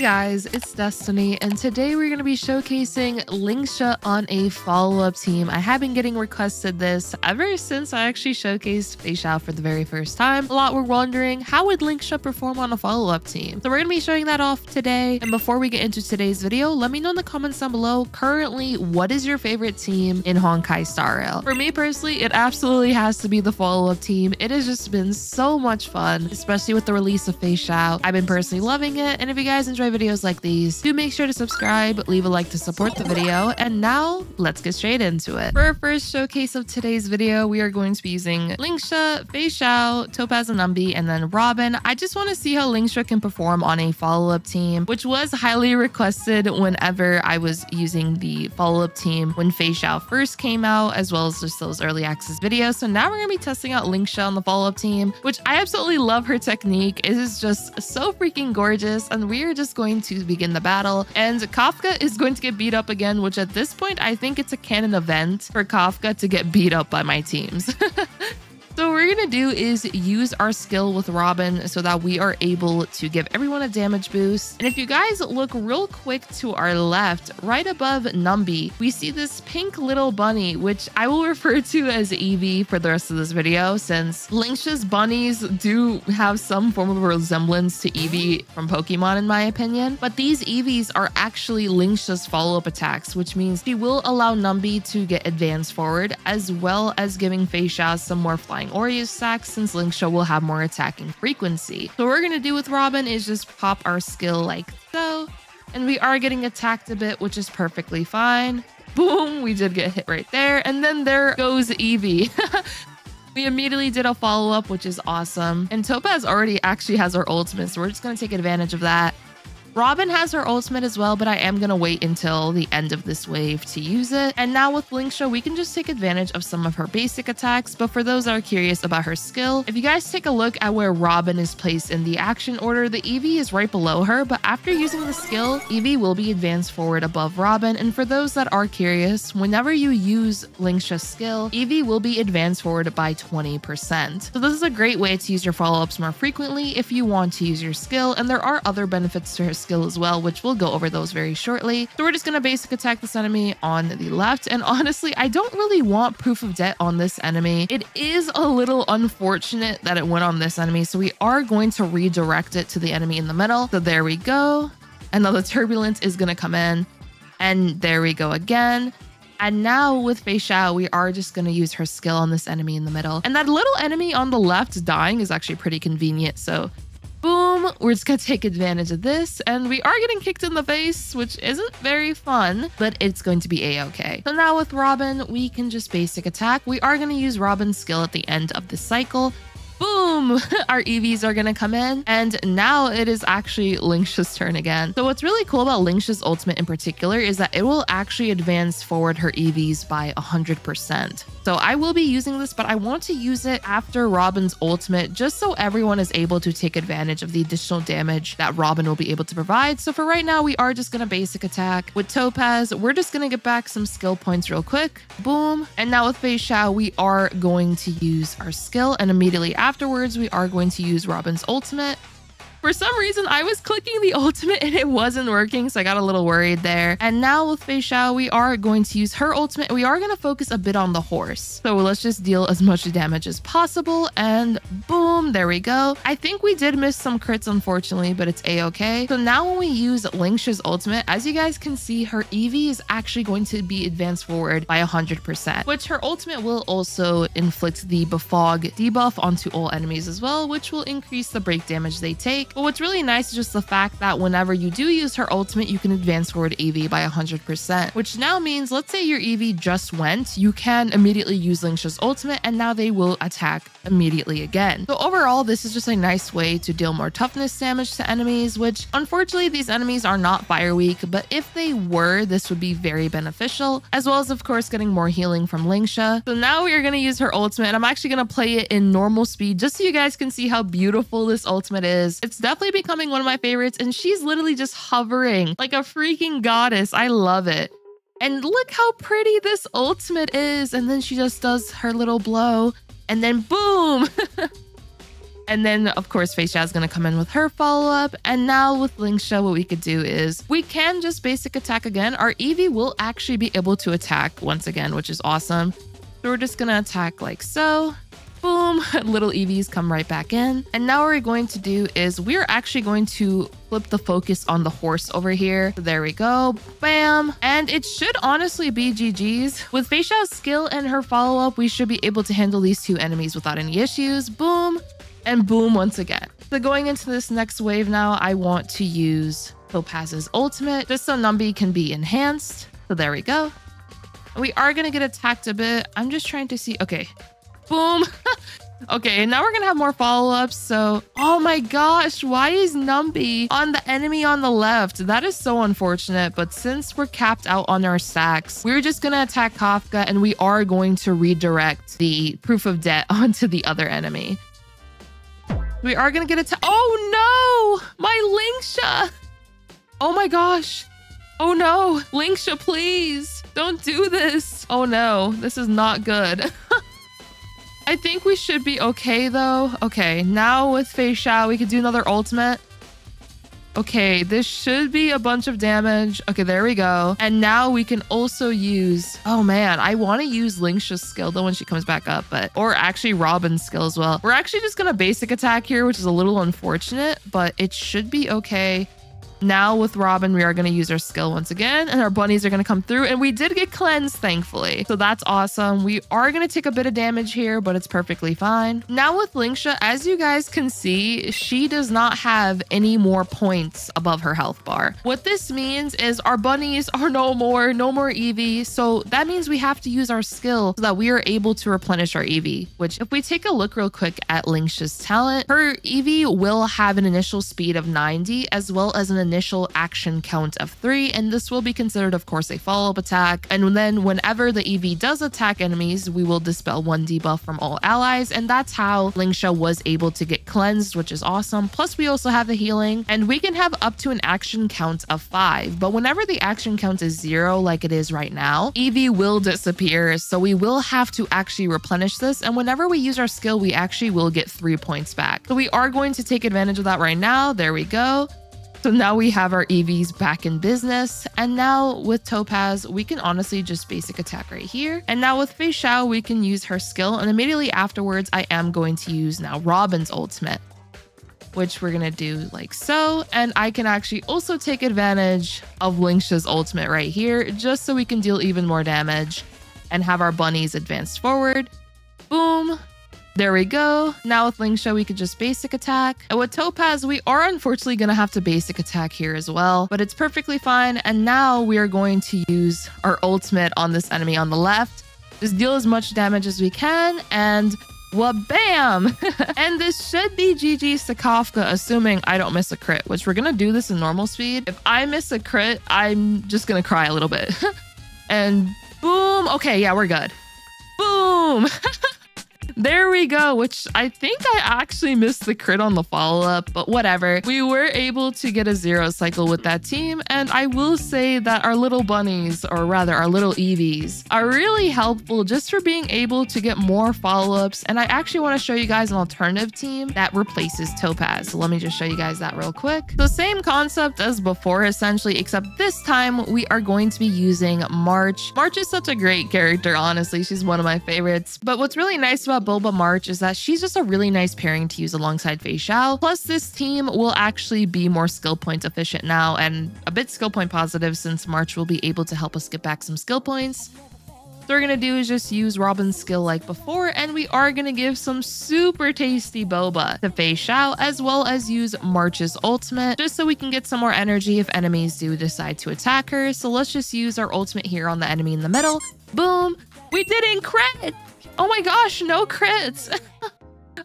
guys, it's Destiny, and today we're going to be showcasing Lingsha on a follow-up team. I have been getting requested this ever since I actually showcased Feixiao for the very first time. A lot were wondering, how would Lingsha perform on a follow-up team? So we're going to be showing that off today. And before we get into today's video, let me know in the comments down below, currently, what is your favorite team in Honkai Star Rail? For me personally, it absolutely has to be the follow-up team. It has just been so much fun, especially with the release of Feixiao. I've been personally loving it, and if you guys enjoy videos like these, do make sure to subscribe, leave a like to support the video, and now let's get straight into it. For our first showcase of today's video, we are going to be using Lingsha, Feixiao, Topaz Numby, and then Robin. I just want to see how Lingsha can perform on a follow-up team, which was highly requested whenever I was using the follow-up team when Feixiao first came out, as well as just those early access videos. So now we're going to be testing out Lingsha on the follow-up team, which I absolutely love her technique. It is just so freaking gorgeous, and we are just going to begin the battle, and Kafka is going to get beat up again, which at this point I think it's a canon event for Kafka to get beat up by my teams. So what we're going to do is use our skill with Robin so that we are able to give everyone a damage boost. And if you guys look real quick to our left, right above Numby, we see this pink little bunny, which I will refer to as Eevee for the rest of this video, since Lingsha's bunnies do have some form of a resemblance to Eevee from Pokemon in my opinion. But these Eevees are actually Lingsha's follow-up attacks, which means she will allow Numby to get advanced forward, as well as giving Feixiao some more flying Oreo stacks, since Lingsha will have more attacking frequency. So what we're going to do with Robin is just pop our skill like so, and we are getting attacked a bit, which is perfectly fine. Boom, we did get hit right there, and then there goes Eevee. We immediately did a follow-up, which is awesome, and Topaz already actually has our ultimate, so we're just going to take advantage of that. Robin has her ultimate as well, but I am going to wait until the end of this wave to use it. And now with Lingsha, we can just take advantage of some of her basic attacks. But for those that are curious about her skill, if you guys take a look at where Robin is placed in the action order, the Eevee is right below her. But after using the skill, Eevee will be advanced forward above Robin. And for those that are curious, whenever you use Lingsha's skill, Eevee will be advanced forward by 20%. So this is a great way to use your follow-ups more frequently if you want to use your skill. And there are other benefits to her skill as well, which we'll go over those very shortly. So we're just going to basic attack this enemy on the left, and honestly I don't really want proof of debt on this enemy. It is a little unfortunate that it went on this enemy, so we are going to redirect it to the enemy in the middle. So there we go, and now the turbulence is going to come in, and there we go again. And now with Feixiao, we are just going to use her skill on this enemy in the middle, and that little enemy on the left dying is actually pretty convenient. So boom, we're just gonna take advantage of this, and we are getting kicked in the face, which isn't very fun, but it's going to be a-okay. So now with Robin, we can just basic attack. We are gonna use Robin's skill at the end of the cycle. Boom! Our Eevees are gonna come in, and now it is actually Lingsha's turn again. So what's really cool about Lingsha's ultimate in particular is that it will actually advance forward her Eevees by 100%. So I will be using this, but I want to use it after Robin's ultimate, just so everyone is able to take advantage of the additional damage that Robin will be able to provide. So for right now, we are just gonna basic attack. With Topaz, we're just gonna get back some skill points real quick. Boom! And now with Feixiao, we are going to use our skill, and immediately afterwards, we are going to use Robin's ultimate. For some reason, I was clicking the ultimate and it wasn't working, so I got a little worried there. And now with Feixiao, we are going to use her ultimate. We are going to focus a bit on the horse. So let's just deal as much damage as possible, and boom, there we go. I think we did miss some crits, unfortunately, but it's a-okay. So now when we use Lingsha's ultimate, as you guys can see, her Eevee is actually going to be advanced forward by 100%, which her ultimate will also inflict the befog debuff onto all enemies as well, which will increase the break damage they take. But what's really nice is just the fact that whenever you do use her ultimate, you can advance forward Eevee by 100%, which now means, let's say your Eevee just went, you can immediately use Lingsha's ultimate, and now they will attack immediately again. So overall, this is just a nice way to deal more toughness damage to enemies, which unfortunately these enemies are not fire weak, but if they were, this would be very beneficial, as well as of course getting more healing from Lingsha. So now we are going to use her ultimate, and I'm actually going to play it in normal speed just so you guys can see how beautiful this ultimate is. It's definitely becoming one of my favorites, and she's literally just hovering like a freaking goddess. I love it. And look how pretty this ultimate is. And then she just does her little blow, and then boom. And then, of course, Feixiao is going to come in with her follow-up. And now with Lingsha, what we could do is we can just basic attack again. Our Eevee will actually be able to attack once again, which is awesome. So we're just going to attack like so. Boom, little Eevees come right back in. And now what we're going to do is we're actually going to flip the focus on the horse over here. So there we go, bam. And it should honestly be GG's. With Feixiao's skill and her follow-up, we should be able to handle these two enemies without any issues. Boom, and boom once again. So going into this next wave now, I want to use Topaz's ultimate just so Numby can be enhanced. So there we go. We are going to get attacked a bit. I'm just trying to see, okay. Boom. Okay, now we're gonna have more follow-ups. So, oh my gosh, why is Numby on the enemy on the left? That is so unfortunate, but since we're capped out on our stacks, we're just gonna attack Kafka and we are going to redirect the proof of debt onto the other enemy. We are gonna get attacked. Oh no, my Lingsha. Oh my gosh. Oh no, Lingsha, please don't do this. Oh no, this is not good. I think we should be okay though. Okay, now with Feixiao, we could do another ultimate. Okay, this should be a bunch of damage. Okay, there we go. And now we can also use, oh man, I want to use Lingsha's skill though when she comes back up, or actually Robin's skill as well. We're actually just gonna basic attack here, which is a little unfortunate, but it should be okay. Now with Robin, we are going to use our skill once again, and our bunnies are going to come through, and we did get cleansed, thankfully. So that's awesome. We are going to take a bit of damage here, but it's perfectly fine. Now with Lingsha, as you guys can see, she does not have any more points above her health bar. What this means is our bunnies are no more Eevee. So that means we have to use our skill so that we are able to replenish our Eevee, which if we take a look real quick at Lingsha's talent, her Eevee will have an initial speed of 90 as well as an initial action count of 3, and this will be considered, of course, a follow-up attack. And then whenever the Eevee does attack enemies, we will dispel 1 debuff from all allies, and that's how Lingsha was able to get cleansed, which is awesome. Plus, we also have the healing, and we can have up to an action count of 5, but whenever the action count is 0, like it is right now, Eevee will disappear, so we will have to actually replenish this, and whenever we use our skill, we actually will get 3 points back. So we are going to take advantage of that right now. There we go. So now we have our Eevees back in business. And now with Topaz, we can honestly just basic attack right here. And now with Feixiao, we can use her skill. And immediately afterwards, I am going to use now Robin's ultimate, which we're going to do like so. And I can actually also take advantage of Lingsha's ultimate right here, just so we can deal even more damage and have our bunnies advance forward. Boom. There we go. Now with Lingsha, we could just basic attack. And with Topaz, we are unfortunately going to have to basic attack here as well, but it's perfectly fine. And now we are going to use our ultimate on this enemy on the left. Just deal as much damage as we can, and wha-bam! And this should be GG's to Kafka, assuming I don't miss a crit, which we're going to do this in normal speed. If I miss a crit, I'm just going to cry a little bit. And boom. Okay, yeah, we're good. Boom! There we go, which I think I actually missed the crit on the follow-up, but whatever. We were able to get a 0 cycle with that team, and I will say that our little bunnies, or rather our little Eevees, are really helpful just for being able to get more follow-ups. And I actually want to show you guys an alternative team that replaces Topaz. So let me just show you guys that real quick. So same concept as before, essentially, except this time we are going to be using March. March is such a great character, honestly. She's one of my favorites. But what's really nice about Boba March is that she's just a really nice pairing to use alongside Feixiao. Plus, this team will actually be more skill point efficient now and a bit skill point positive, since March will be able to help us get back some skill points. So what we're going to do is just use Robin's skill like before, and we are going to give some super tasty boba to Feixiao, as well as use March's ultimate, just so we can get some more energy if enemies do decide to attack her. So let's just use our ultimate here on the enemy in the middle. Boom! We didn't crit! Oh my gosh, no crits!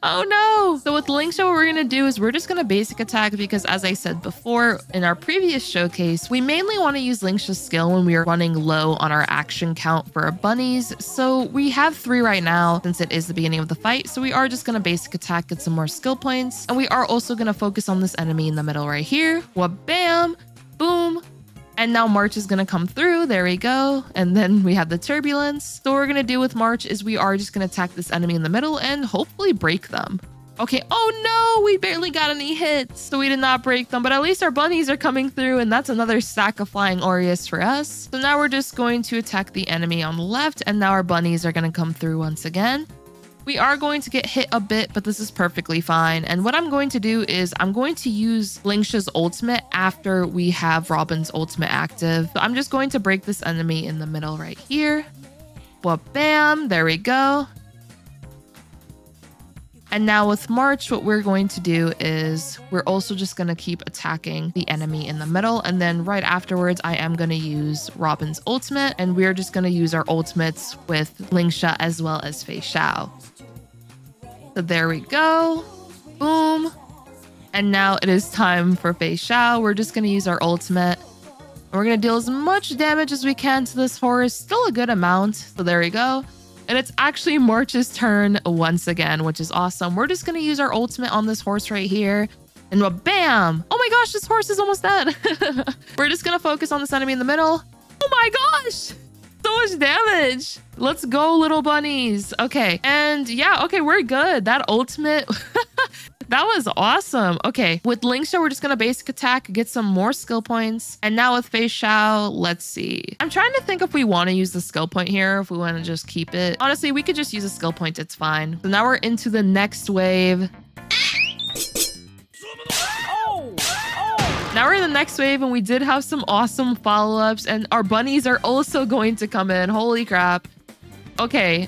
Oh no! So with Lingsha, what we're going to do is we're just going to basic attack, because as I said before in our previous showcase, we mainly want to use Lingsha's skill when we are running low on our action count for our bunnies. So we have 3 right now since it is the beginning of the fight. So we are just going to basic attack, get some more skill points. And we are also going to focus on this enemy in the middle right here. Wha-bam! Boom! And now March is going to come through. There we go. And then we have the turbulence. So what we're going to do with March is we are just going to attack this enemy in the middle and hopefully break them. Okay, oh no, we barely got any hits, so we did not break them, but at least our bunnies are coming through, and that's another stack of flying Aureus for us. So now we're just going to attack the enemy on the left, and now our bunnies are going to come through once again. We are going to get hit a bit, but this is perfectly fine. And what I'm going to do is I'm going to use Lingsha's ultimate after we have Robin's ultimate active. So I'm just going to break this enemy in the middle right here. Well, bam, there we go. And now with March, what we're going to do is we're also just going to keep attacking the enemy in the middle. And then right afterwards, I am going to use Robin's ultimate. And we're just going to use our ultimates with Lingsha as well as Feixiao. So there we go. Boom. And now it is time for Feixiao. We're just going to use our ultimate. And we're going to deal as much damage as we can to this horse. Still a good amount. So there we go. And it's actually March's turn once again, which is awesome. We're just going to use our ultimate on this horse right here. And bam! Oh my gosh, this horse is almost dead. We're just going to focus on this enemy in the middle. Oh my gosh! So much damage. Let's go, little bunnies. Okay. And yeah, okay, we're good. That ultimate... That was awesome. Okay, with Lingsha, we're just going to basic attack, get some more skill points. And now with Feixiao, let's see. I'm trying to think if we want to use the skill point here, if we want to just keep it. Honestly, we could just use a skill point. It's fine. So now we're into the next wave. Now we're in the next wave, and we did have some awesome follow-ups, and our bunnies are also going to come in. Holy crap. Okay,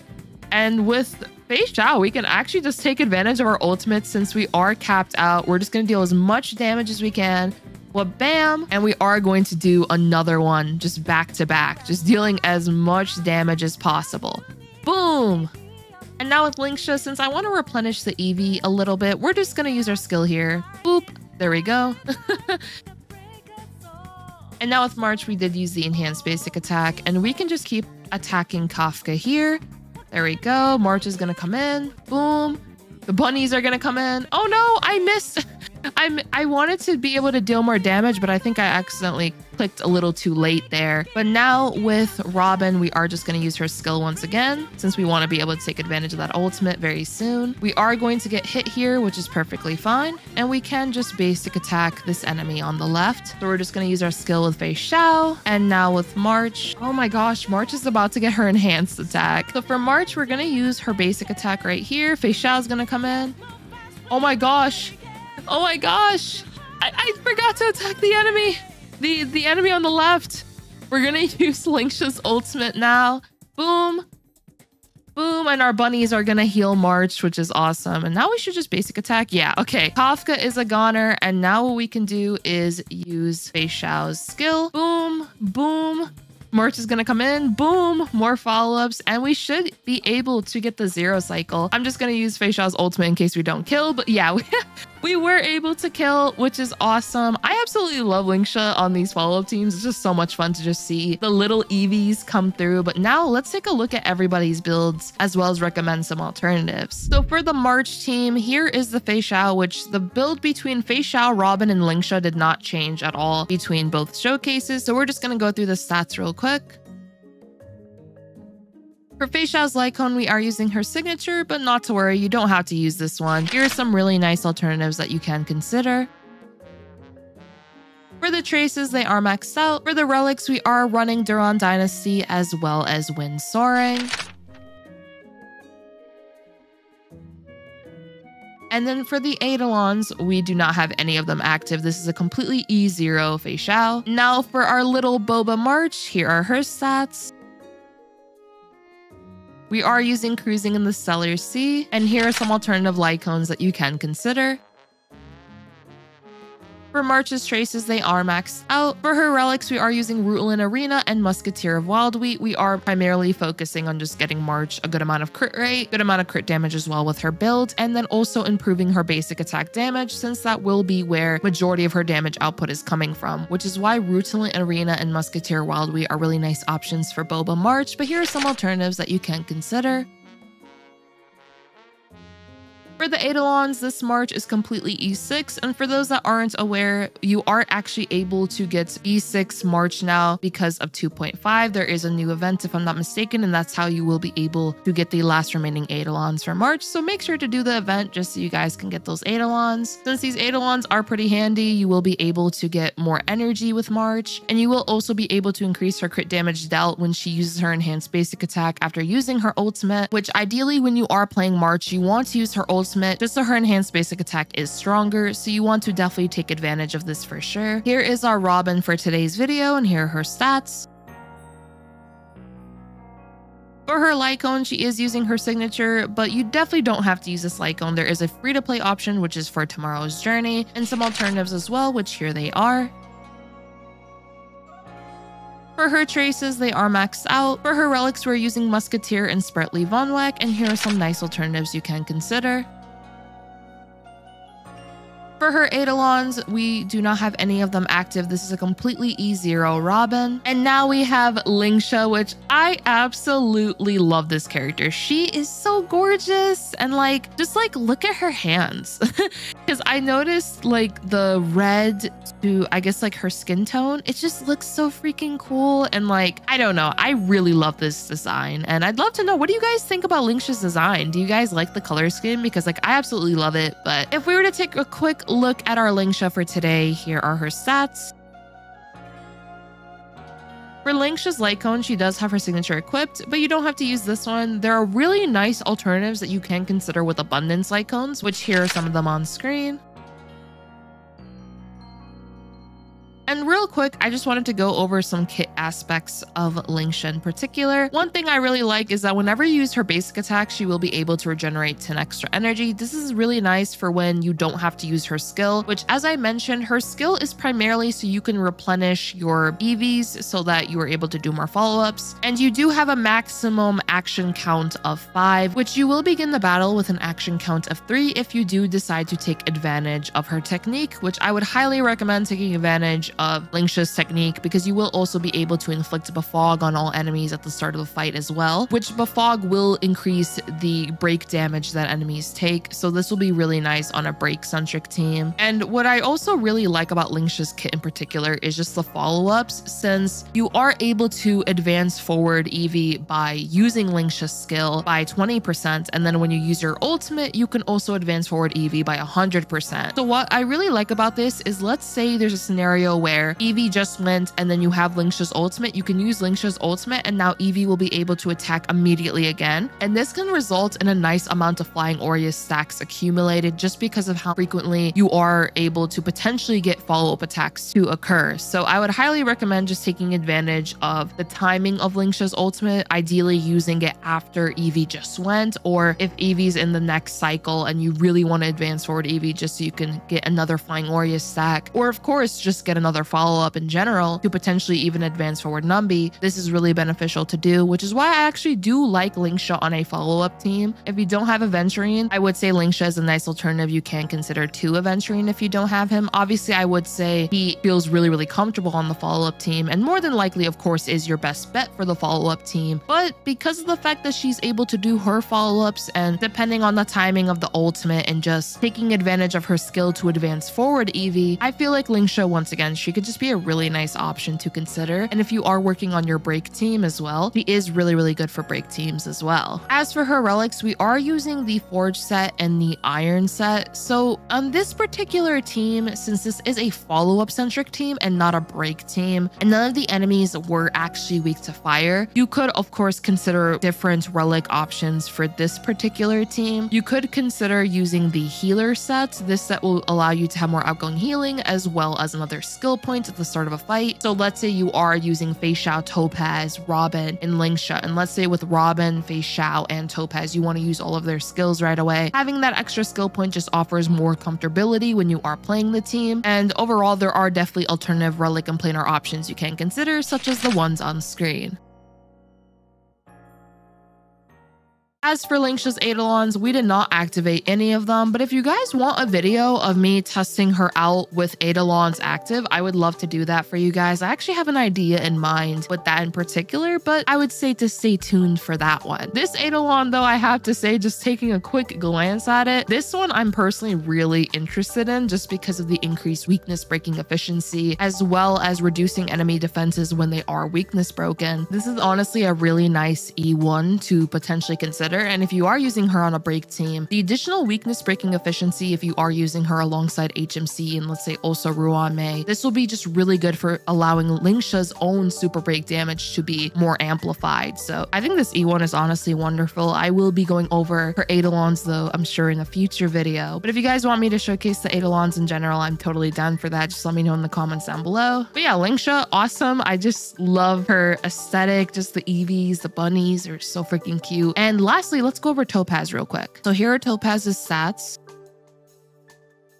and with Feixiao, we can actually just take advantage of our ultimates since we are capped out. We're just going to deal as much damage as we can. Well, bam. And we are going to do another one just back to back, just dealing as much damage as possible. Boom. And now with Lingsha, since I want to replenish the EV a little bit, we're just going to use our skill here. Boop. There we go. And now with March, we did use the enhanced basic attack, and we can just keep attacking Kafka here. There we go. March is going to come in. Boom. The bunnies are going to come in. Oh no, I missed. I wanted to be able to deal more damage, but I think I accidentally clicked a little too late there. But now with Robin, we are just going to use her skill once again, since we want to be able to take advantage of that ultimate very soon. We are going to get hit here, which is perfectly fine. And we can just basic attack this enemy on the left. So we're just going to use our skill with Feixiao. And now with March, oh my gosh, March is about to get her enhanced attack. So for March, we're going to use her basic attack right here. Feixiao is going to come in. Oh my gosh. Oh my gosh. I forgot to attack the enemy. The enemy on the left. We're gonna use Lingsha's ultimate now. Boom. Boom. And our bunnies are gonna heal March, which is awesome. And now we should just basic attack. Yeah, okay. Kafka is a goner. And now what we can do is use Feixiao's skill. Boom. Boom. March is going to come in. Boom. More follow-ups. And we should be able to get the 0 cycle. I'm just going to use Feixiao's ultimate in case we don't kill. But yeah, we were able to kill, which is awesome. I absolutely love Lingsha on these follow-up teams. It's just so much fun to just see the little EVs come through. But now let's take a look at everybody's builds as well as recommend some alternatives. So for the March team, here is the Feixiao, which the build between Feixiao, Robin, and Lingsha did not change at all between both showcases. So we're just going to go through the stats real quick. For Feixiao's Lycone, we are using her signature, but not to worry, you don't have to use this one. Here are some really nice alternatives that you can consider. For the traces, they are maxed out. For the relics, we are running Duran Dynasty as well as Wind Soaring. And then for the Eidolons, we do not have any of them active. This is a completely E0 Feixiao. Now for our little Boba March, here are her stats. We are using Cruising in the Stellar Sea, and here are some alternative Lycones that you can consider. For March's traces, they are maxed out. For her relics, we are using Rutland Arena and Musketeer of Wildwheat. We are primarily focusing on just getting March a good amount of crit rate, good amount of crit damage as well with her build, and then also improving her basic attack damage, since that will be where majority of her damage output is coming from, which is why Rutland Arena and Musketeer Wildwheat are really nice options for Boba March. But here are some alternatives that you can consider. For the Eidolons, this March is completely E6, and for those that aren't aware, you are actually able to get E6 March now because of 2.5. There is a new event, if I'm not mistaken, and that's how you will be able to get the last remaining Eidolons for March. So make sure to do the event just so you guys can get those Eidolons. Since these Eidolons are pretty handy, you will be able to get more energy with March, and you will also be able to increase her crit damage dealt when she uses her enhanced basic attack after using her ultimate, which ideally when you are playing March, you want to use her ultimate just so her enhanced basic attack is stronger, so you want to definitely take advantage of this for sure. Here is our Robin for today's video, and here are her stats. For her light cone, she is using her signature, but you definitely don't have to use this light cone. There is a free-to-play option, which is for tomorrow's journey, and some alternatives as well, which here they are. For her traces, they are maxed out. For her relics, we're using Musketeer and Spratly Von Weck, and here are some nice alternatives you can consider. For her Eidolons, we do not have any of them active. This is a completely E0 Robin. And now we have Lingsha, which I absolutely love this character. She is so gorgeous, and just look at her hands. Because I noticed the red to, I guess, her skin tone, it just looks so freaking cool. And I don't know, I really love this design. And I'd love to know, what do you guys think about Lingsha's design? Do you guys like the color scheme? Because I absolutely love it. But if we were to take a quick look at our Lingsha for today, here are her stats. For Lingsha's light cone, she does have her signature equipped, but you don't have to use this one. There are really nice alternatives that you can consider with abundance light cones, which here are some of them on screen. And real quick, I just wanted to go over some kit aspects of Lingsha in particular. One thing I really like is that whenever you use her basic attack, she will be able to regenerate 10 extra energy. This is really nice for when you don't have to use her skill, which, as I mentioned, her skill is primarily so you can replenish your EVs so that you are able to do more follow-ups. And you do have a maximum action count of 5, which you will begin the battle with an action count of 3 if you do decide to take advantage of her technique, which I would highly recommend taking advantage of Lingsha's technique, because you will also be able to inflict Befog on all enemies at the start of the fight as well, which Befog will increase the break damage that enemies take. So this will be really nice on a break-centric team. And what I also really like about Lingsha's kit in particular is just the follow-ups, since you are able to advance forward EV by using Lingsha's skill by 20%, and then when you use your ultimate, you can also advance forward EV by 100%. So what I really like about this is, let's say there's a scenario where Eevee just went and then you have Lingsha's ultimate, you can use Lingsha's ultimate and now Eevee will be able to attack immediately again. And this can result in a nice amount of Flying Aureus stacks accumulated just because of how frequently you are able to potentially get follow-up attacks to occur. So I would highly recommend just taking advantage of the timing of Lingsha's ultimate, ideally using it after Eevee just went, or if Eevee's in the next cycle and you really want to advance forward Eevee just so you can get another Flying Aureus stack, or of course just get another follow-up in general to potentially even advance forward Numby. This is really beneficial to do, which is why I actually do like Lingsha on a follow-up team. If you don't have Aventurine, I would say Lingsha is a nice alternative. You can consider 2 Aventurine if you don't have him. Obviously, I would say he feels really comfortable on the follow-up team, and more than likely, of course, is your best bet for the follow-up team. But because of the fact that she's able to do her follow-ups, and depending on the timing of the ultimate and just taking advantage of her skill to advance forward Eevee, I feel like Lingsha, once again, she could just be a really nice option to consider. And if you are working on your break team as well, she is really good for break teams as well. As for her relics, we are using the Forge set and the Iron set. So on this particular team, since this is a follow-up centric team and not a break team, and none of the enemies were actually weak to fire, you could of course consider different relic options for this particular team. You could consider using the healer set. This set will allow you to have more outgoing healing as well as another skill point at the start of a fight. So let's say you are using Feixiao, Topaz, Robin, and Lingsha, and let's say with Robin, Feixiao, and Topaz, you want to use all of their skills right away. Having that extra skill point just offers more comfortability when you are playing the team. And overall, there are definitely alternative relic and planar options you can consider, such as the ones on screen. As for Lingsha's Eidolons, we did not activate any of them, but if you guys want a video of me testing her out with Eidolons active, I would love to do that for you guys. I actually have an idea in mind with that in particular, but I would say to stay tuned for that one. This Eidolon though, I have to say, just taking a quick glance at it, this one I'm personally really interested in just because of the increased weakness breaking efficiency, as well as reducing enemy defenses when they are weakness broken. This is honestly a really nice E1 to potentially consider. And if you are using her on a break team, the additional weakness breaking efficiency, if you are using her alongside HMC and let's say also Ruan Mei, this will be just really good for allowing Lingsha's own super break damage to be more amplified. So I think this E1 is honestly wonderful. I will be going over her Eidolons though, I'm sure in a future video. But if you guys want me to showcase the Eidolons in general, I'm totally down for that. Just let me know in the comments down below. But yeah, Lingsha, awesome. I just love her aesthetic, just the Eevees, the bunnies are so freaking cute. And lastly, let's go over Topaz real quick. So here are Topaz's stats.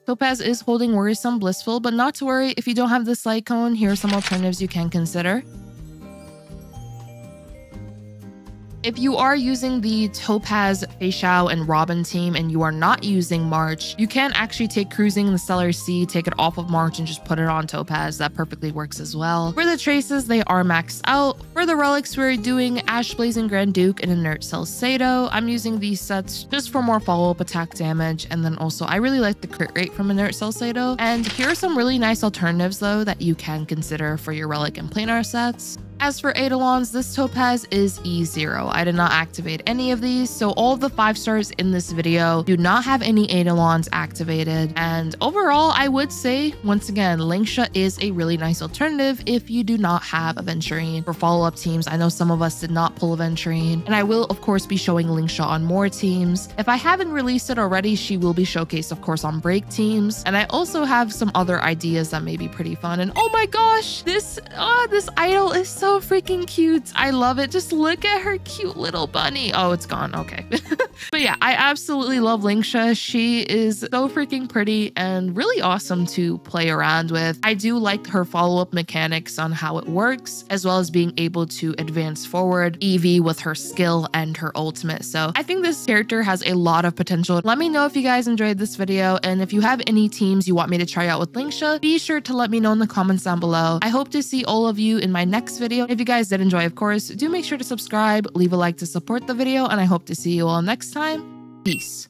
Topaz is holding Worrisome Blissful, but not to worry, if you don't have this light cone, here are some alternatives you can consider. If you are using the Topaz, Feixiao, and Robin team and you are not using March, you can actually take Cruising in the Stellar Sea, take it off of March and just put it on Topaz. That perfectly works as well. For the traces, they are maxed out. For the relics, we're doing Ash Blazing Grand Duke and Inert Salcedo. I'm using these sets just for more follow-up attack damage. And then also, I really like the crit rate from Inert Salcedo. And here are some really nice alternatives though that you can consider for your relic and planar sets. As for Eidolons, this Topaz is E0. I did not activate any of these, so all of the 5 stars in this video do not have any Eidolons activated. And overall, I would say, once again, Lingsha is a really nice alternative if you do not have Aventurine. For follow-up teams, I know some of us did not pull Aventurine, and I will, of course, be showing Lingsha on more teams. If I haven't released it already, she will be showcased, of course, on break teams. And I also have some other ideas that may be pretty fun. And oh my gosh, this idol is so freaking cute. I love it. Just look at her cute little bunny. Oh, it's gone. Okay. But yeah, I absolutely love Lingsha. She is so freaking pretty and really awesome to play around with. I do like her follow-up mechanics on how it works, as well as being able to advance forward EV with her skill and her ultimate. So I think this character has a lot of potential. Let me know if you guys enjoyed this video, and if you have any teams you want me to try out with Lingsha, be sure to let me know in the comments down below. I hope to see all of you in my next video. If you guys did enjoy, of course, do make sure to subscribe, leave a like to support the video, and I hope to see you all next time. Peace.